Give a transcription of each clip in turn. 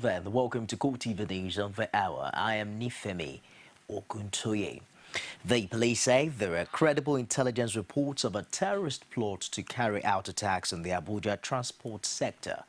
then, welcome to CoreTV News on the Hour. I am Nifemi Oguntoye. The police say there are credible intelligence reports of a terrorist plot to carry out attacks in the Abuja transport sector.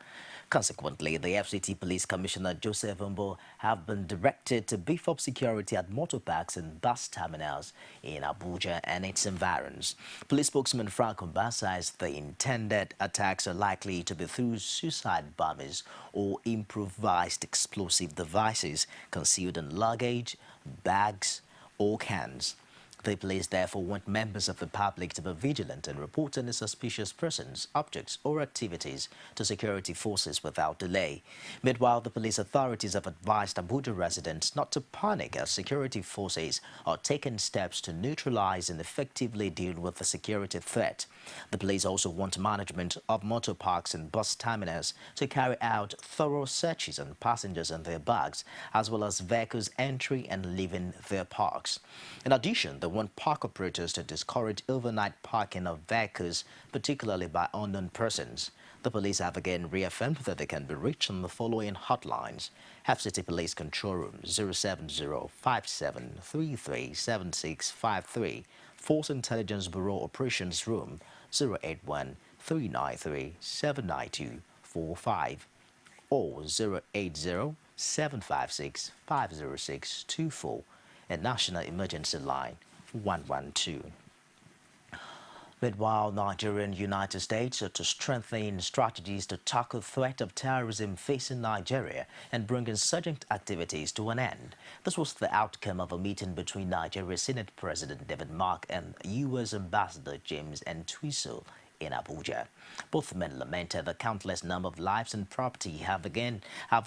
Consequently, the FCT Police Commissioner Joseph Umbo have been directed to beef up security at motor parks and bus terminals in Abuja and its environs. Police spokesman Frank Umba says the intended attacks are likely to be through suicide bombers or improvised explosive devices concealed in luggage, bags, or cans. The police therefore want members of the public to be vigilant and report any suspicious persons, objects or activities to security forces without delay. Meanwhile, the police authorities have advised Abuja residents not to panic as security forces are taking steps to neutralize and effectively deal with the security threat. The police also want management of motor parks and bus terminals to carry out thorough searches on passengers and their bags, as well as vehicles entering and leaving their parks. In addition, the want park operators to discourage overnight parking of vehicles, particularly by unknown persons. The police have again reaffirmed that they can be reached on the following hotlines: FCT Police Control Room 070-5733-7653, Force Intelligence Bureau Operations Room 081-393-79245, or 080-756-50624, and National Emergency Line 112. Meanwhile, Nigeria and United States are to strengthen strategies to tackle the threat of terrorism facing Nigeria and bring insurgent activities to an end. This was the outcome of a meeting between Nigeria's Senate President David Mark and U.S. Ambassador James Ntwiso in Abuja. Both men lamented the countless number of lives and property have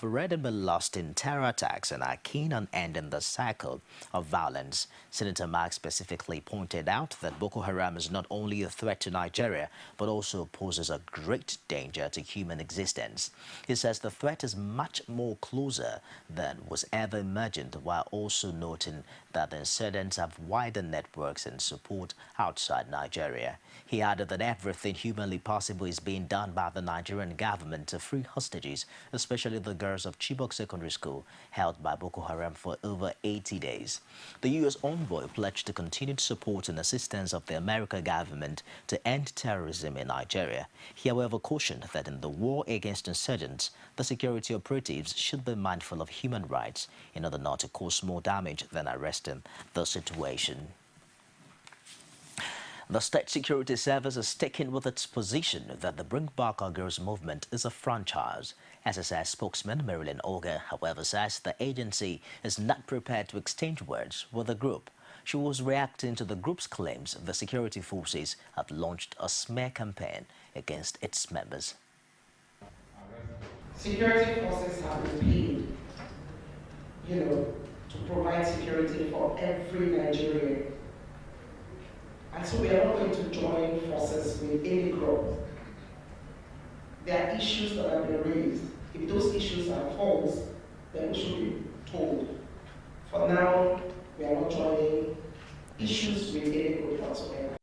already been lost in terror attacks and are keen on ending the cycle of violence. Senator Mark specifically pointed out that Boko Haram is not only a threat to Nigeria, but also poses a great danger to human existence. He says the threat is much more closer than was ever imagined, while also noting that the insurgents have wider networks and support outside Nigeria. He added that everything humanly possible is being done by the Nigerian government to free hostages, especially the girls of Chibok Secondary School, held by Boko Haram for over 80 days. The U.S. envoy pledged to continued support and assistance of the American government to end terrorism in Nigeria. He, however, cautioned that in the war against insurgents, the security operatives should be mindful of human rights in order not to cause more damage than arresting the situation. The State Security Service is sticking with its position that the Bring Back Our Girls movement is a franchise. SSS spokesman Marilyn Oga, however, says the agency is not prepared to exchange words with the group. She was reacting to the group's claims the security forces had launched a smear campaign against its members. Security forces have been paid, to provide security for every Nigerian. And so we are not going to join forces with any group. There are issues that have been raised. If those issues are false, then we should be told. For now, we are not joining issues with any group whatsoever.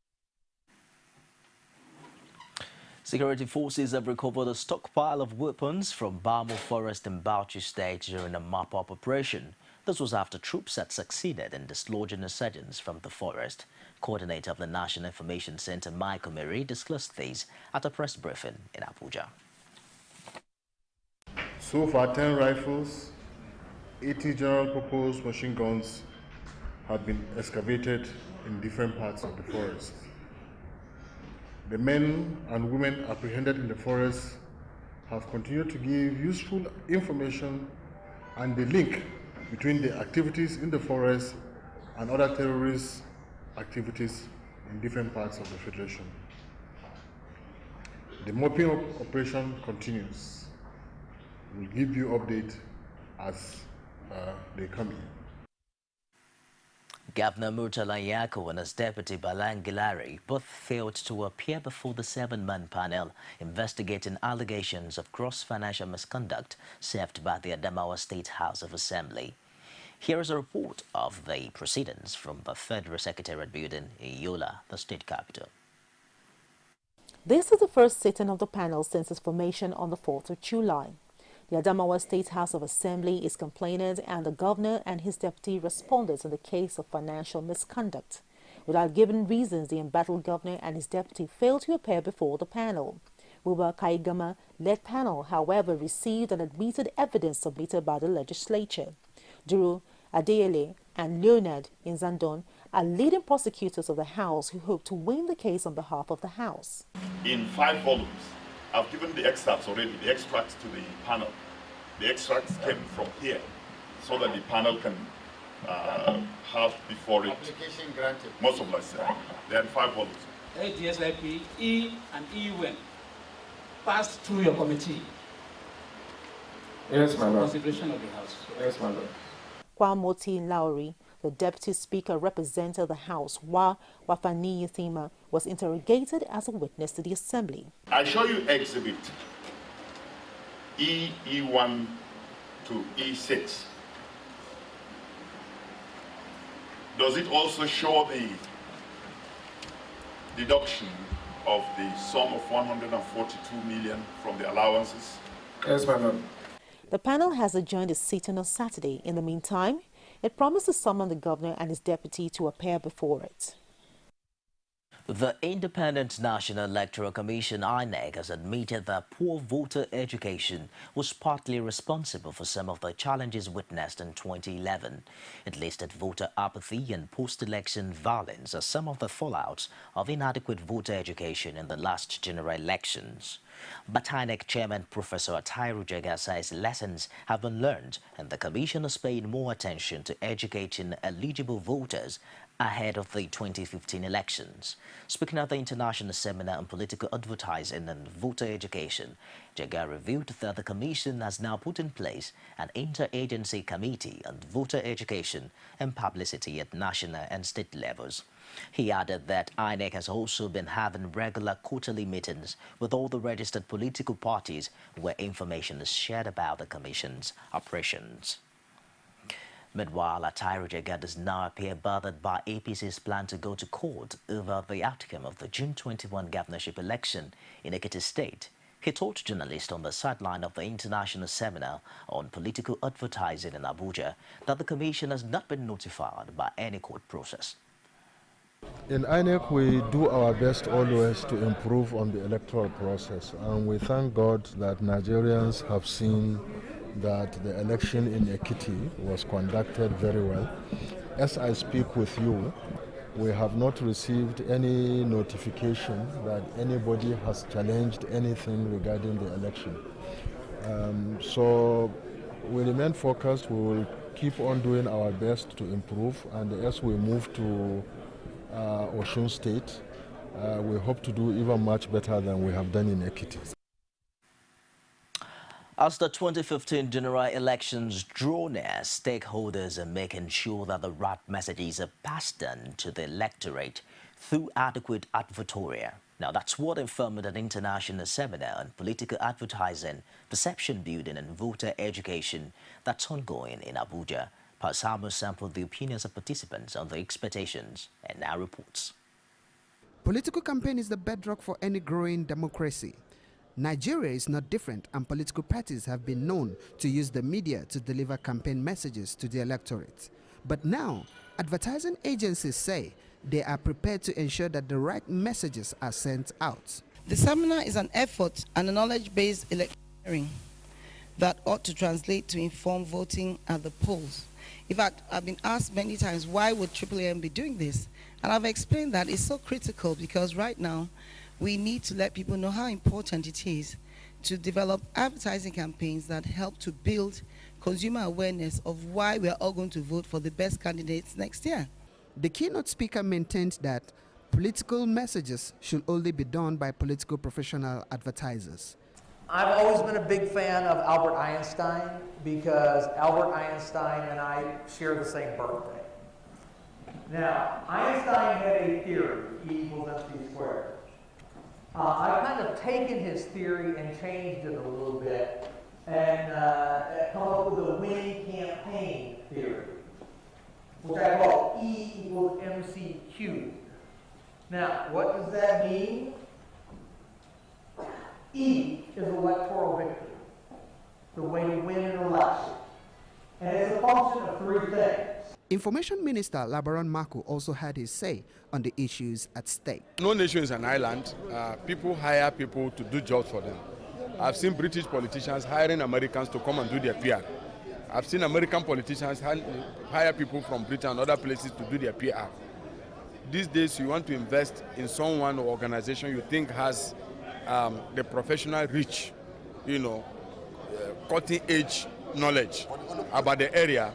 Security forces have recovered a stockpile of weapons from Bamo Forest in Bauchi State during a mop-up operation. This was after troops had succeeded in dislodging insurgents from the forest. Coordinator of the National Information Center, Michael Mary, discussed these at a press briefing in Abuja. So far, 10 rifles, 80 general-purpose machine guns have been excavated in different parts of the forest. The men and women apprehended in the forest have continued to give useful information and the link between the activities in the forest and other terrorist activities in different parts of the Federation. The mopping operation continues. We'll give you update as they come in. Governor Murtala Nyako and his deputy Balangilari both failed to appear before the 7-man panel investigating allegations of gross financial misconduct served by the Adamawa State House of Assembly. Here is a report of the proceedings from the Federal Secretariat building in Yola, the state capital. This is the first sitting of the panel since its formation on the 4th of July. The Adamawa State House of Assembly is complainant, and the governor and his deputy responded in the case of financial misconduct. Without giving reasons, the embattled governor and his deputy failed to appear before the panel. Wiwa Kaigama-led panel, however, received and admitted evidence submitted by the legislature. Duru Adeyele and Leonard Inzandon are leading prosecutors of the House who hope to win the case on behalf of the House. In 5 volumes, I've given the excerpts already, the extracts to the panel. The extracts came from here, so that the panel can have before it. Application granted. Most of us, they had 5 volumes. ADSIP, E and EUN passed through your committee. Yes, my lord. Consideration of the House. Yes, my lord. Kwamoti Lowry, the deputy speaker, represented the House, while Wafani Thima was interrogated as a witness to the assembly. I show you exhibit E1 to E6. Does it also show the deduction of the sum of 142 million from the allowances? Yes, my lord. The panel has adjourned its sitting on Saturday. In the meantime, it promised to summon the governor and his deputy to appear before it. The Independent National Electoral Commission (INEC) has admitted that poor voter education was partly responsible for some of the challenges witnessed in 2011. It listed voter apathy and post-election violence as some of the fallouts of inadequate voter education in the last general elections. But INEC Chairman Professor Atairu Jega says lessons have been learned and the Commission is paying more attention to educating eligible voters ahead of the 2015 elections. Speaking at the International Seminar on Political Advertising and Voter Education, Jega revealed that the Commission has now put in place an interagency committee on voter education and publicity at national and state levels. He added that INEC has also been having regular quarterly meetings with all the registered political parties where information is shared about the Commission's operations. Meanwhile, Atairu Jega does now appear bothered by APC's plan to go to court over the outcome of the June 21 governorship election in Ekiti State. He told journalists on the sideline of the International Seminar on Political Advertising in Abuja that the Commission has not been notified by any court process. In INEC, we do our best always to improve on the electoral process, and we thank God that Nigerians have seen that the election in Ekiti was conducted very well. As I speak with you, we have not received any notification that anybody has challenged anything regarding the election. So we remain focused. We will keep on doing our best to improve, and as we move to Osun State, we hope to do even much better than we have done in Ekiti. As the 2015 general elections draw near, stakeholders are making sure that the right messages are passed on to the electorate through adequate advertorial. Now, that's what informed an international seminar on political advertising, perception building and voter education that's ongoing in Abuja. Pasamo sampled the opinions of participants on the expectations and now reports. Political campaign is the bedrock for any growing democracy. Nigeria is not different, and political parties have been known to use the media to deliver campaign messages to the electorate. But now, advertising agencies say they are prepared to ensure that the right messages are sent out. The seminar is an effort and a knowledge-based electioneering that ought to translate to inform voting at the polls. In fact, I've been asked many times, why would AAM be doing this? And I've explained that it's so critical because right now, we need to let people know how important it is to develop advertising campaigns that help to build consumer awareness of why we're all going to vote for the best candidates next year. The keynote speaker maintained that political messages should only be done by political professional advertisers. I've always been a big fan of Albert Einstein because Albert Einstein and I share the same birthday. Now, Einstein had a theory, E equals mc squared. I've kind of taken his theory and changed it a little bit and come up with a winning campaign theory, which I call E equals mc cubed. Now, what does that mean? E is electoral victory. the way to win an election. And it's a function of three things. Information Minister Labaran Mako also had his say on the issues at stake. No nation is an island. People hire people to do jobs for them. I've seen British politicians hiring Americans to come and do their PR. I've seen American politicians hire people from Britain and other places to do their PR. These days, you want to invest in someone or organization you think has the professional reach, cutting-edge knowledge about the area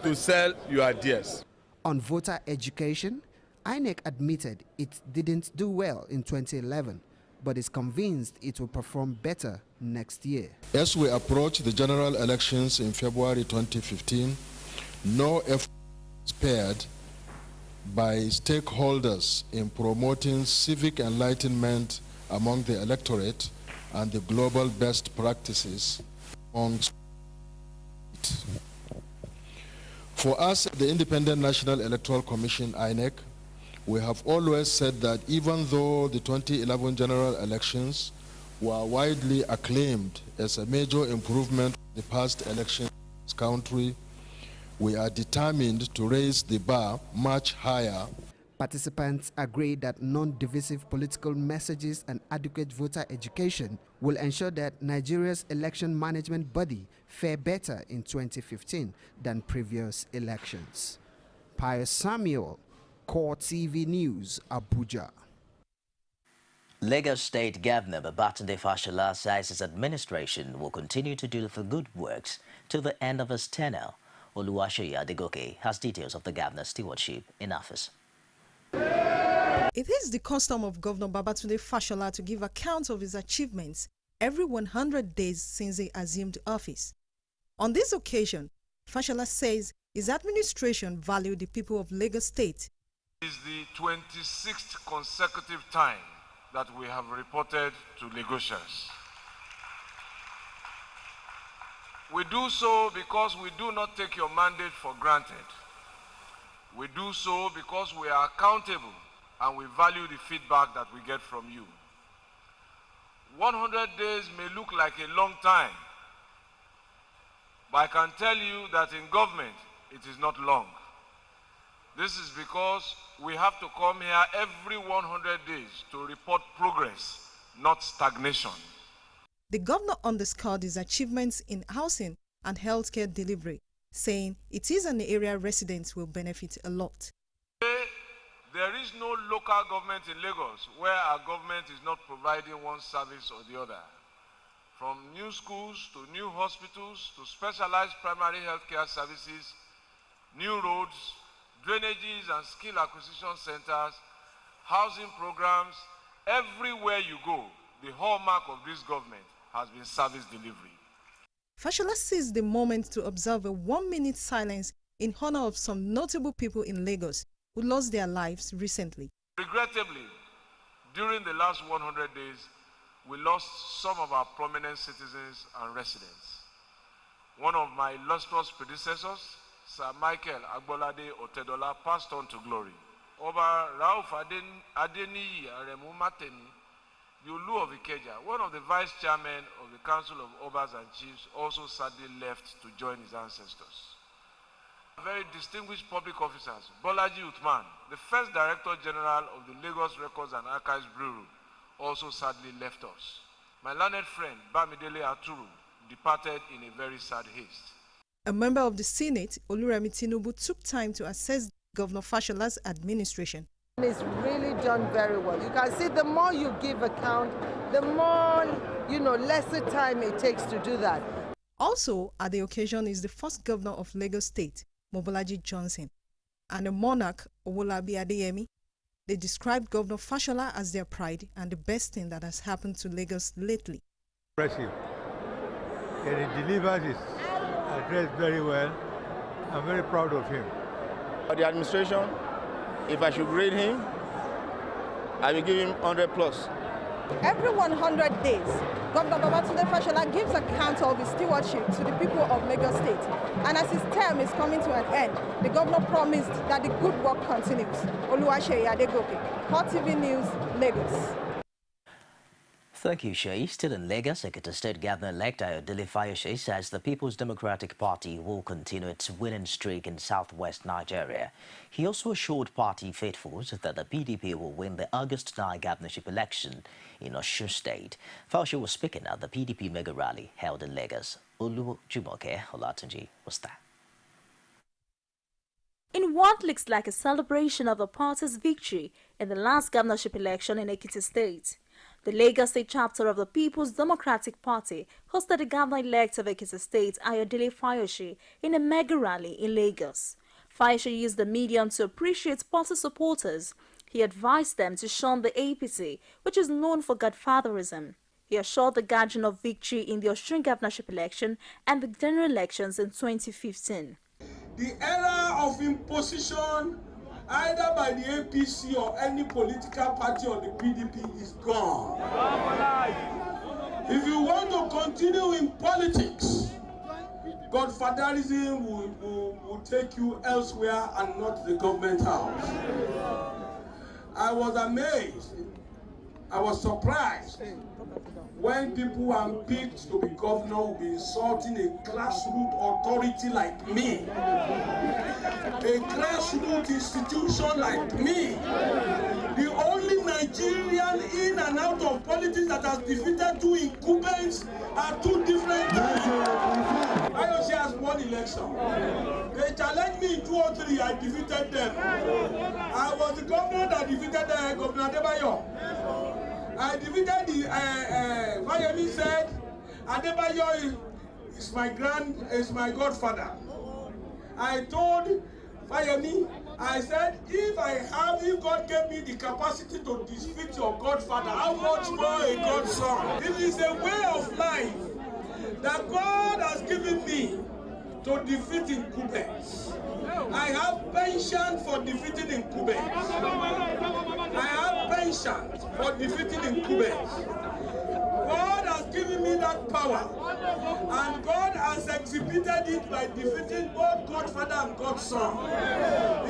to sell your ideas. On voter education, INEC admitted it didn't do well in 2011, but is convinced it will perform better next year. As we approach the general elections in February 2015, no effort is spared by stakeholders in promoting civic enlightenment among the electorate and the global best practices amongst it. For us, the Independent National Electoral Commission, INEC, we have always said that even though the 2011 general elections were widely acclaimed as a major improvement of the past elections in this country, we are determined to raise the bar much higher. Participants agreed that non-divisive political messages and adequate voter education will ensure that Nigeria's election management body fare better in 2015 than previous elections. Pius Samuel, CoreTV News, Abuja. Lagos State Governor Babatunde Fashola says his administration will continue to do the good works till the end of his tenure. Oluwaseyi Adegoke has details of the governor's stewardship in office. It is the custom of Governor Babatunde Fashola to give account of his achievements every 100 days since he assumed office. On this occasion, Fashola says his administration valued the people of Lagos State. It is the 26th consecutive time that we have reported to Lagosians. We do so because we do not take your mandate for granted. We do so because we are accountable and we value the feedback that we get from you. 100 days may look like a long time, but I can tell you that in government, it is not long. This is because we have to come here every 100 days to report progress, not stagnation. The governor underscored his achievements in housing and healthcare delivery, saying it is an area residents will benefit a lot. There is no local government in Lagos where our government is not providing one service or the other. From new schools to new hospitals to specialized primary healthcare services, new roads, drainages and skill acquisition centers, housing programs, everywhere you go, the hallmark of this government has been service delivery. Fashola seized the moment to observe a 1-minute silence in honor of some notable people in Lagos who lost their lives recently. Regrettably, during the last 100 days, we lost some of our prominent citizens and residents. One of my illustrious predecessors, Sir Michael Agbolade Otedola, passed on to glory. Oba Rauf Adeniyi Aremu Mateni, the Olu of Ikeja, one of the vice chairmen of the Council of Obas and Chiefs, also sadly left to join his ancestors. Very distinguished public officers, Bolaji Uthman, the first Director General of the Lagos Records and Archives Bureau, also sadly left us. My learned friend, Bamidele Aturu, departed in a very sad haste. A member of the Senate, Oluremi Tinubu, took time to assess Governor Fashola's administration. It's really done very well. You can see the more you give account, the more, lesser time it takes to do that. Also, at the occasion is the first governor of Lagos State, Mobolaji Johnson, and the monarch, Owolabi Adeyemi. They described Governor Fashola as their pride and the best thing that has happened to Lagos lately. Impressive. And he delivered his address very well. I'm very proud of him. For the administration, if I should grade him, I will give him 100 plus. Every 100 days, Governor Babatunde Fashola gives account of his stewardship to the people of Lagos State. And as his term is coming to an end, the governor promised that the good work continues. Oluwaseyi Adegoke, CoreTV News, Lagos. Thank you, Shay. Still in Lagos, Ekiti State Governor-elect Ayodele Fayose says the People's Democratic Party will continue its winning streak in southwest Nigeria. He also assured party faithfuls that the PDP will win the August 9 governorship election in Osun State. Fayose was speaking at the PDP mega rally held in Lagos. Olujumoke Olatunji was there. In what looks like a celebration of the party's victory in the last governorship election in Ekiti State, the Lagos State chapter of the People's Democratic Party hosted the governor-elect of Ekiti State, Ayodele Fayose, in a mega rally in Lagos. Fayose used the medium to appreciate party supporters. He advised them to shun the APC, which is known for godfatherism. He assured the guardian of victory in the Osun governorship election and the general elections in 2015. The era of imposition, either by the APC or any political party or the PDP, is gone. If you want to continue in politics, godfatherism will take you elsewhere and not the government house. I was amazed, I was surprised when people who are picked to be governor will be insulting a grassroots authority like me, a grassroots institution like me, the only Nigerian in and out of politics that has defeated two incumbents at two different times. Fayose has won election. They challenged me in 2003, I defeated them. I was the governor that defeated Governor Adebayo. I defeated the Fayemi said Adebayo is my godfather. I told Fayemi, I said, if God gave me the capacity to defeat your godfather, how much more a godson? It is a way of life that God has given me to defeat incumbents. I have patience for defeating incumbents. I have patience for defeating incumbents. God has given me that power, and God has exhibited it by defeating both Godfather and Godson.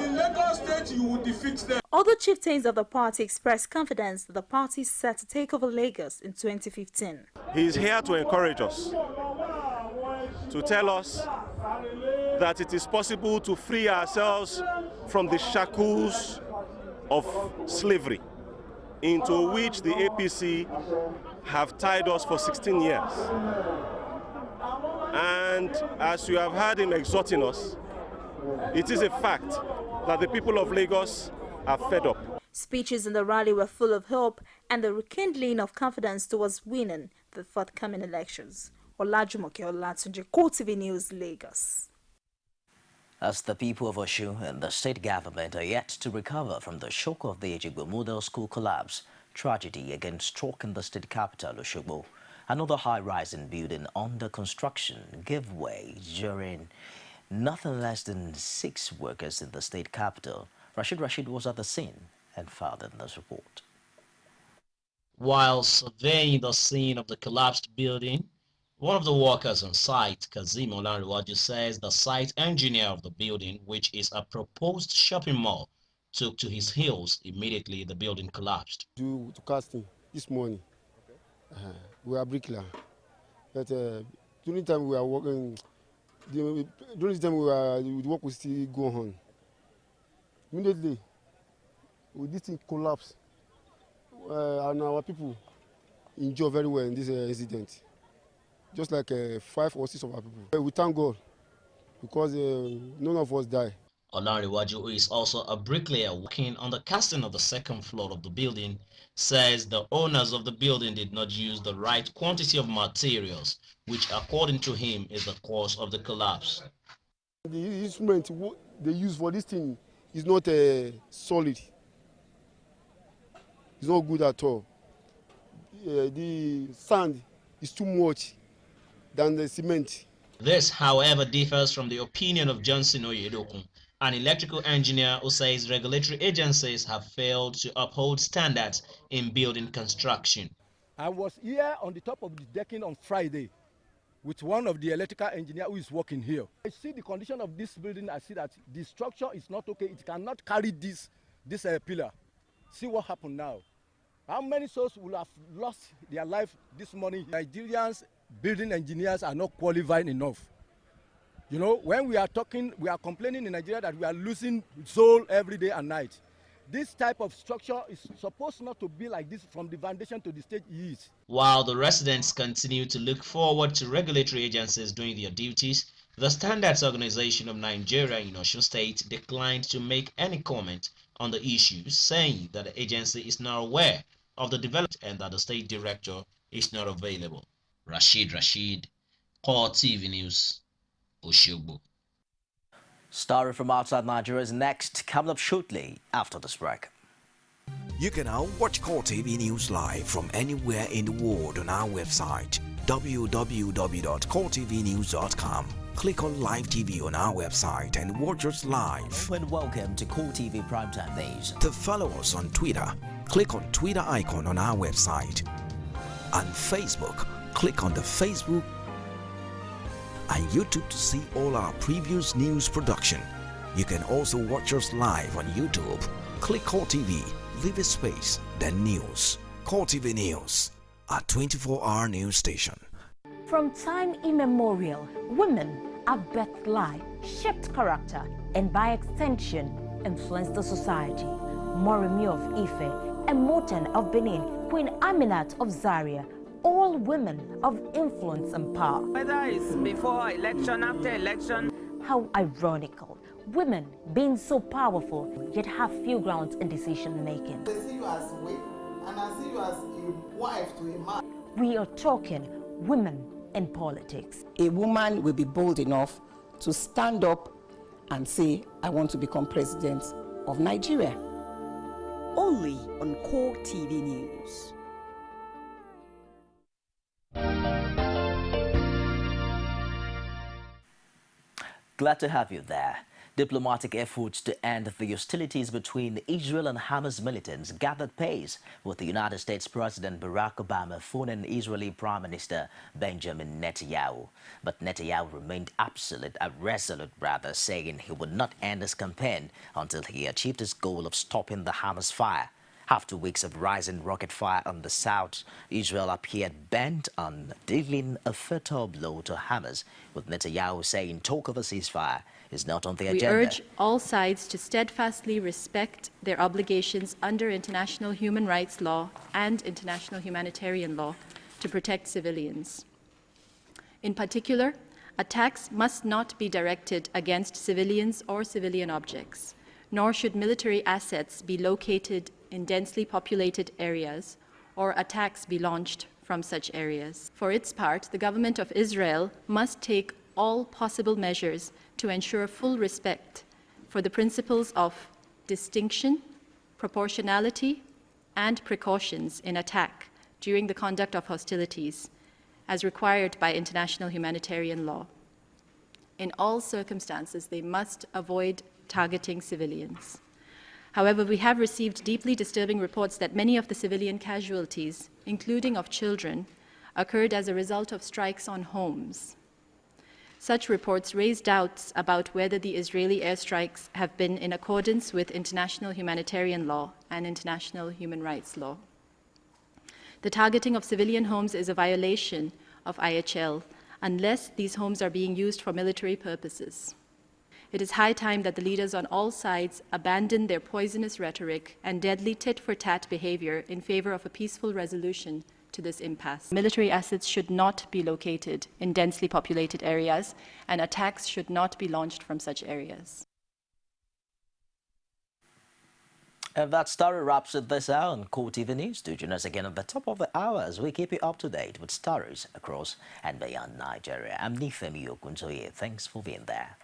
In Lagos State, you will defeat them. Other chieftains of the party expressed confidence that the party is set to take over Lagos in 2015. He is here to encourage us, to tell us that it is possible to free ourselves from the shackles of slavery into which the APC have tied us for 16 years. And as you have heard him exhorting us, it is a fact that the people of Lagos are fed up. Speeches in the rally were full of hope and the rekindling of confidence towards winning the forthcoming elections. Olajumoke Olatunji, CoreTV News, Lagos. As the people of Osun and the state government are yet to recover from the shock of the Ejigbo Model School collapse, tragedy again struck in the state capital, Osogbo. Another high-rising building under construction gave way during nothing less than 6 workers in the state capital. Rashid was at the scene and filed in this report. While surveying the scene of the collapsed building, one of the workers on site, Kazeem Olanrewaju, says the site engineer of the building, which is a proposed shopping mall, took to his heels immediately the building collapsed. Due to casting this morning, we are bricklayer. But during the time we are working, during the time the work will still go on. Immediately, this thing collapsed, and our people enjoy very well in this incident. Just like 5 or 6 of our people. We thank God because none of us died. Olanrewaju, who is also a bricklayer working on the casting of the second floor of the building, says the owners of the building did not use the right quantity of materials, which according to him is the cause of the collapse. The instrument they use for this thing is not solid. It's not good at all. The sand is too much than the cement. This, however, differs from the opinion of Johnson Oyedokun, an electrical engineer who says regulatory agencies have failed to uphold standards in building construction. I was here on the top of the decking on Friday with one of the electrical engineers who is working here. I see the condition of this building. I see that the structure is not okay. It cannot carry this pillar. See what happened now. How many souls will have lost their life this morning? Nigerians, building engineers are not qualified enough. You know, when we are complaining in Nigeria that we are losing soul every day and night. This type of structure is supposed not to be like this from the foundation to the stage it is. While the residents continue to look forward to regulatory agencies doing their duties, the Standards Organization of Nigeria in Osun State declined to make any comment on the issue, saying that the agency is not aware of the development and that the state director is not available. Rashid, CoreTV News, Oshogbo. Story from outside Nigeria is next, coming up shortly after this break. You can now watch CoreTV News live from anywhere in the world on our website www.coretvnews.com. Click on Live TV on our website and watch us live. And welcome to CoreTV Primetime News. To follow us on Twitter, click on Twitter icon on our website. On Facebook, click on the Facebook and YouTube to see all our previous news production. You can also watch us live on YouTube. Click CoreTV, leave a space, then News. CoreTV News, our 24-hour news station. From time immemorial, women have birthed life, shaped character, and by extension, influenced the society. Moremi of Ife, Emoten of Benin, Queen Aminat of Zaria, all women of influence and power. Whether it's before election, after election. How ironical. Women being so powerful, yet have few grounds in decision making. They see you as a wife, and I see you as a wife to a man. We are talking women in politics. A woman will be bold enough to stand up and say, I want to become president of Nigeria. Only on CoreTV News. Glad to have you there. Diplomatic efforts to end the hostilities between Israel and Hamas militants gathered pace, with the United States President Barack Obama phoning Israeli Prime Minister Benjamin Netanyahu. But Netanyahu remained resolute, saying he would not end his campaign until he achieved his goal of stopping the Hamas fire. After weeks of rising rocket fire on the south, Israel appeared bent on dealing a fatal blow to Hamas, with Netanyahu saying talk of a ceasefire is not on the agenda. We urge all sides to steadfastly respect their obligations under international human rights law and international humanitarian law to protect civilians. In particular, attacks must not be directed against civilians or civilian objects, nor should military assets be located in densely populated areas or attacks be launched from such areas. For its part, the government of Israel must take all possible measures to ensure full respect for the principles of distinction, proportionality, and precautions in attack during the conduct of hostilities, as required by international humanitarian law. In all circumstances, they must avoid targeting civilians. However, we have received deeply disturbing reports that many of the civilian casualties, including of children, occurred as a result of strikes on homes. Such reports raise doubts about whether the Israeli airstrikes have been in accordance with international humanitarian law and international human rights law. The targeting of civilian homes is a violation of IHL unless these homes are being used for military purposes. It is high time that the leaders on all sides abandon their poisonous rhetoric and deadly tit-for-tat behavior in favor of a peaceful resolution to this impasse. Military assets should not be located in densely populated areas, and attacks should not be launched from such areas. And that story wraps it this hour on CoreTV News. Do join us again at the top of the hour as we keep you up to date with stories across and beyond Nigeria. I'm Nifemi Okuntoye. Thanks for being there.